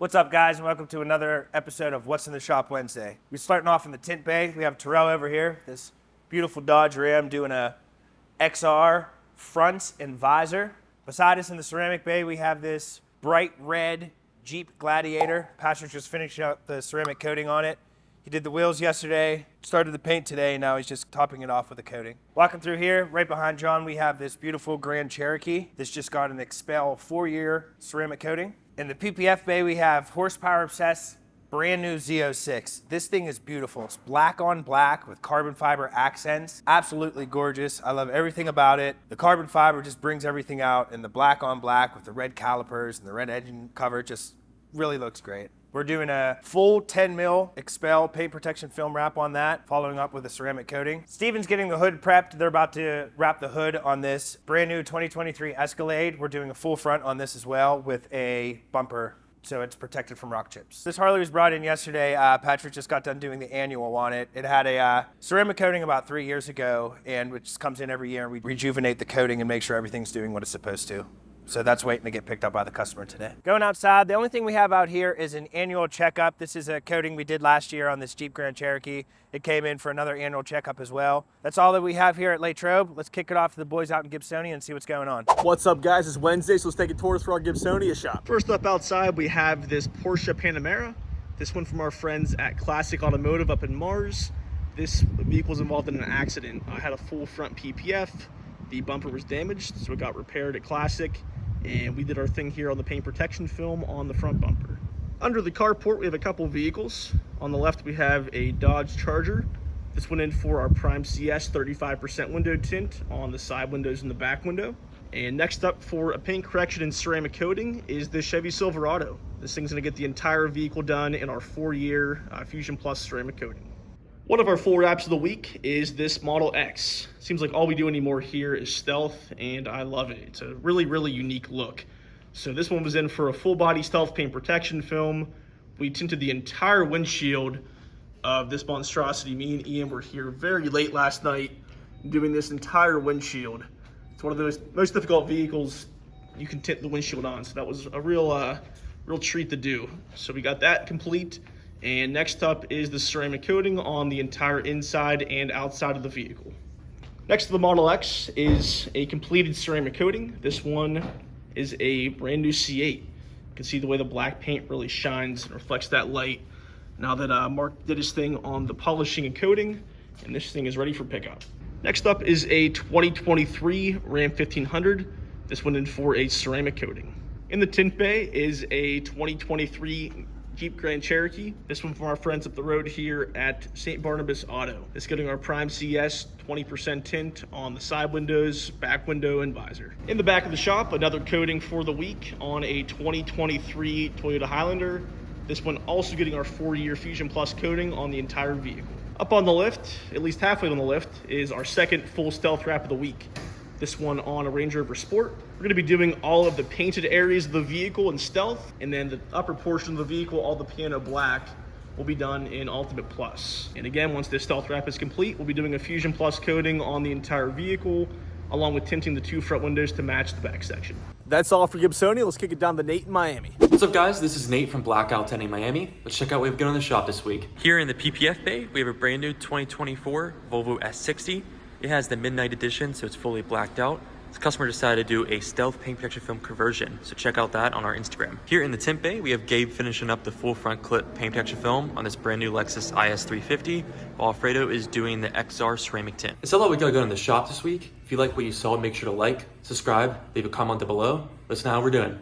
What's up, guys, and welcome to another episode of What's in the Shop Wednesday. We're starting off in the tint bay. We have Terrell over here, this beautiful Dodge Ram doing a XR front and visor. Beside us in the ceramic bay, we have this bright red Jeep Gladiator. Patrick just finishing up the ceramic coating on it. He did the wheels yesterday, started the paint today, and now he's just topping it off with a coating. Walking through here, right behind John, we have this beautiful Grand Cherokee. This just got an Expel 4-year ceramic coating. In the PPF bay, we have Horsepower Obsessed, brand new Z06. This thing is beautiful. It's black on black with carbon fiber accents. Absolutely gorgeous. I love everything about it. The carbon fiber just brings everything out, and the black on black with the red calipers and the red engine cover just really looks great. We're doing a full 10 mil Expel paint protection film wrap on that, following up with a ceramic coating. Steven's getting the hood prepped. They're about to wrap the hood on this brand new 2023 Escalade. We're doing a full front on this as well with a bumper, so it's protected from rock chips. This Harley was brought in yesterday. Patrick just got done doing the annual on it. It had a ceramic coating about 3 years ago, and which comes in every year, and we rejuvenate the coating and make sure everything's doing what it's supposed to. So that's waiting to get picked up by the customer today. Going outside, the only thing we have out here is an annual checkup. This is a coating we did last year on this Jeep Grand Cherokee. It came in for another annual checkup as well. That's all that we have here at LATROBE. Let's kick it off to the boys out in Gibsonia and see what's going on. What's up, guys? It's Wednesday, so let's take a tour through our Gibsonia shop. First up outside, we have this Porsche Panamera. This one from our friends at Classic Automotive up in Mars. This vehicle was involved in an accident. I had a full front PPF. The bumper was damaged, so it got repaired at Classic. And we did our thing here on the paint protection film on the front bumper. Under the carport, we have a couple vehicles. On the left, we have a Dodge Charger. This went in for our Prime CS 35% window tint on the side windows and the back window. And next up for a paint correction and ceramic coating is the Chevy Silverado. This thing's gonna get the entire vehicle done in our 4-year Fusion Plus ceramic coating. One of our full wraps of the week is this Model X. Seems like all we do anymore here is stealth, and I love it. It's a really, really unique look. So this one was in for a full body stealth paint protection film. We tinted the entire windshield of this monstrosity. Me and Ian were here very late last night doing this entire windshield. It's one of those most difficult vehicles you can tint the windshield on, so that was a real treat to do. So we got that complete. And next up is the ceramic coating on the entire inside and outside of the vehicle. Next to the Model X is a completed ceramic coating. This one is a brand new C8. You can see the way the black paint really shines and reflects that light. Now that Mark did his thing on the polishing and coating, and this thing is ready for pickup. Next up is a 2023 Ram 1500. This went in for a ceramic coating. In the tint bay is a 2023 Jeep Grand Cherokee. This one from our friends up the road here at St. Barnabas Auto. It's getting our Prime CS 20% tint on the side windows, back window, and visor. In the back of the shop, another coating for the week on a 2023 Toyota Highlander. This one also getting our 4-year Fusion Plus coating on the entire vehicle. Up on the lift, at least halfway on the lift, is our second full stealth wrap of the week. This one on a Range Rover Sport. We're gonna be doing all of the painted areas of the vehicle in stealth, and then the upper portion of the vehicle, all the piano black, will be done in Ultimate Plus. And again, once this stealth wrap is complete, we'll be doing a Fusion Plus coating on the entire vehicle, along with tinting the 2 front windows to match the back section. That's all for Gibsonia. Let's kick it down to Nate in Miami. What's up, guys? This is Nate from Blackout Tinting Miami. Let's check out what we've got on the shop this week. Here in the PPF bay, we have a brand new 2024 Volvo S60. It has the Midnight Edition, so it's fully blacked out. This customer decided to do a stealth paint protection film conversion, so check out that on our Instagram. Here in the tint bay, we have Gabe finishing up the full front clip paint protection film on this brand new Lexus IS 350, while Alfredo is doing the XR ceramic tint. That's all that we got going in the shop this week. If you like what you saw, make sure to like, subscribe, leave a comment down below. Let us know how we're doing.